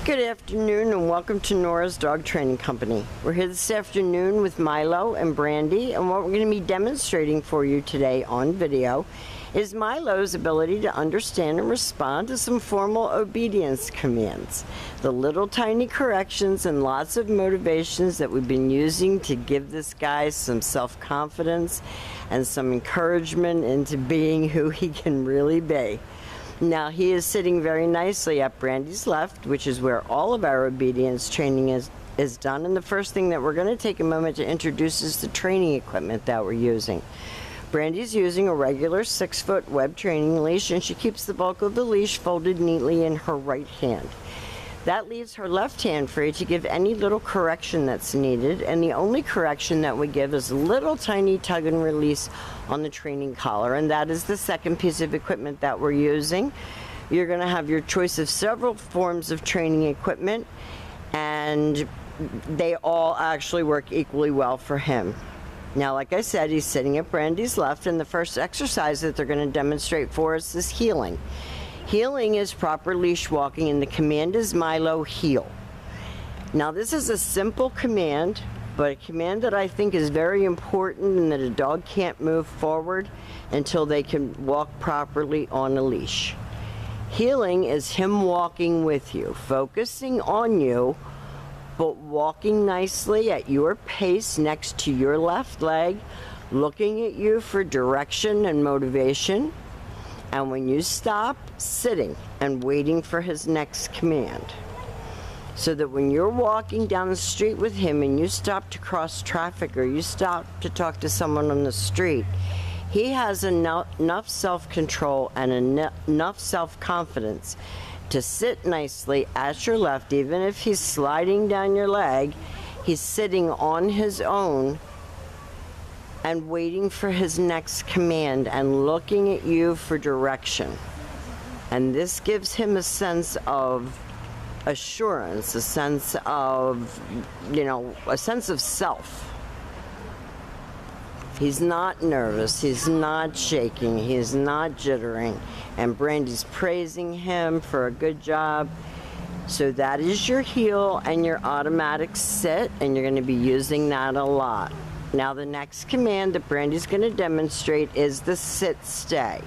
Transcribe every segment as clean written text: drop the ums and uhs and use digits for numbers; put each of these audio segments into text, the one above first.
Good afternoon and welcome to Nora's Dog Training Company. We're here this afternoon with Milo and Brandy, and what we're going to be demonstrating for you today on video is Milo's ability to understand and respond to some formal obedience commands. The little tiny corrections and lots of motivations that we've been using to give this guy some self-confidence and some encouragement into being who he can really be. Now he is sitting very nicely at Brandy's left, which is where all of our obedience training is done. And the first thing that we're going to take a moment to introduce is the training equipment that we're using. Brandy's using a regular 6-foot web training leash, and she keeps the bulk of the leash folded neatly in her right hand. That leaves her left hand free to give any little correction that's needed, and the only correction that we give is a little tiny tug and release on the training collar, and that is the second piece of equipment that we're using. You're going to have your choice of several forms of training equipment, and they all actually work equally well for him. Now, like I said, he's sitting at Brandy's left, and the first exercise that they're going to demonstrate for us is heeling. Heeling is proper leash walking, and the command is Milo, heel. Now, this is a simple command, but a command that I think is very important, and that a dog can't move forward until they can walk properly on a leash. Heeling is him walking with you, focusing on you, but walking nicely at your pace next to your left leg, looking at you for direction and motivation. And when you stop, sitting and waiting for his next command. So that when you're walking down the street with him and you stop to cross traffic or you stop to talk to someone on the street, he has enough self-control and enough self-confidence to sit nicely at your left. Even if he's sliding down your leg, he's sitting on his own and waiting for his next command and looking at you for direction. And this gives him a sense of assurance, a sense of, a sense of self. He's not nervous, he's not shaking, he's not jittering, and Brandy's praising him for a good job. So that is your heel and your automatic sit, and you're going to be using that a lot. Now the next command that Brandy's going to demonstrate is the sit-stay.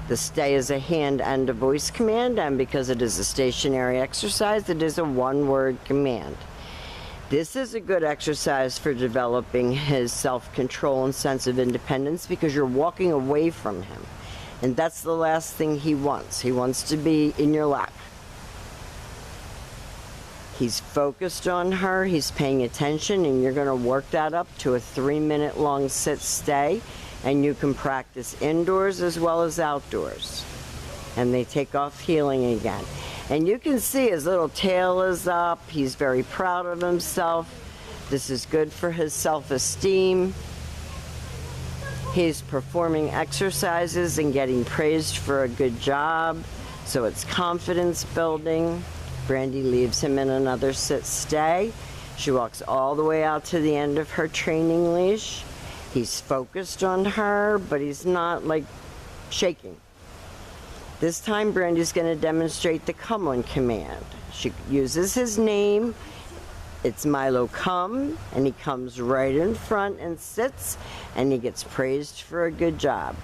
The stay is a hand and a voice command, and because it is a stationary exercise, it is a one-word command. This is a good exercise for developing his self-control and sense of independence, because you're walking away from him. And that's the last thing he wants. He wants to be in your lap. He's focused on her, he's paying attention, and you're going to work that up to a 3-minute long sit-stay, and you can practice indoors as well as outdoors. And they take off heeling again. And you can see his little tail is up, he's very proud of himself. This is good for his self-esteem. He's performing exercises and getting praised for a good job, so it's confidence building. Brandy leaves him in another sit-stay. She walks all the way out to the end of her training leash. He's focused on her, but he's not like shaking. This time Brandy's going to demonstrate the come on command. She uses his name. It's Milo, come, and he comes right in front and sits, and he gets praised for a good job.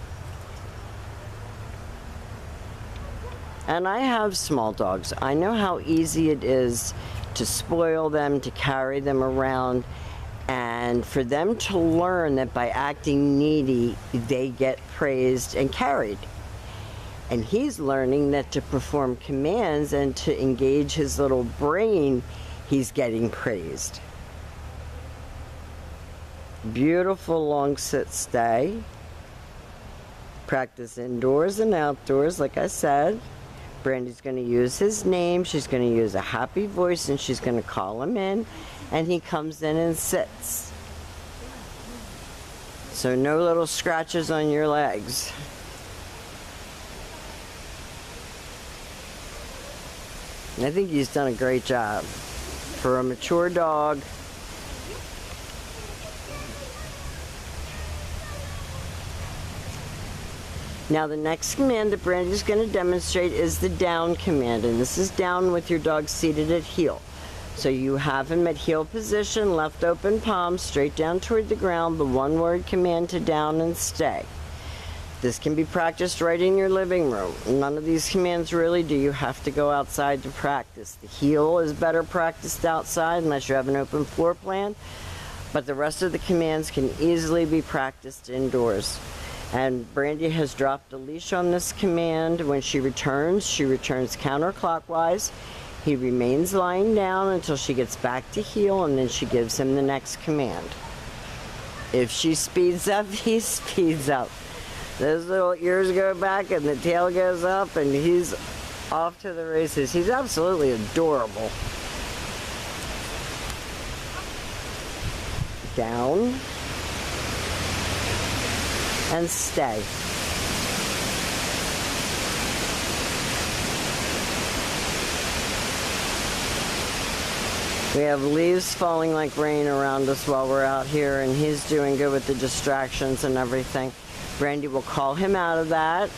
And I have small dogs. I know how easy it is to spoil them, to carry them around, and for them to learn that by acting needy, they get praised and carried. And he's learning that to perform commands and to engage his little brain, he's getting praised. Beautiful long sit-stay. Practice indoors and outdoors, like I said. Brandy's going to use his name, she's going to use a happy voice, and she's going to call him in, and he comes in and sits. So no little scratches on your legs. I think he's done a great job. For a mature dog, Now the next command that Brandy's going to demonstrate is the down command, and this is down with your dog seated at heel. So you have him at heel position, left open palm, straight down toward the ground, the one-word command to down and stay. This can be practiced right in your living room. None of these commands really do you have to go outside to practice. The heel is better practiced outside unless you have an open floor plan, but the rest of the commands can easily be practiced indoors. And Brandy has dropped a leash on this command. When she returns counterclockwise. He remains lying down until she gets back to heel, and then she gives him the next command. If she speeds up, he speeds up. Those little ears go back and the tail goes up, and he's off to the races. He's absolutely adorable. Down and stay. We have leaves falling like rain around us while we're out here, and he's doing good with the distractions and everything. Brandy will call him out of that.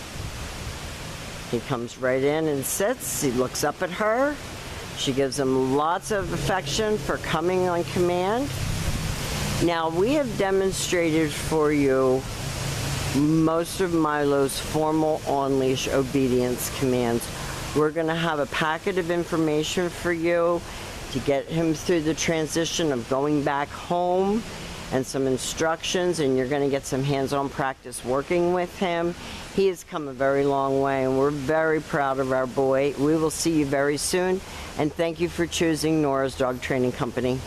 He comes right in and sits. He looks up at her. She gives him lots of affection for coming on command. Now, we have demonstrated for you most of Milo's formal on-leash obedience commands. We're going to have a packet of information for you to get him through the transition of going back home, and some instructions, and you're going to get some hands-on practice working with him. He has come a very long way, and we're very proud of our boy. We will see you very soon, and thank you for choosing Nora's Dog Training Company.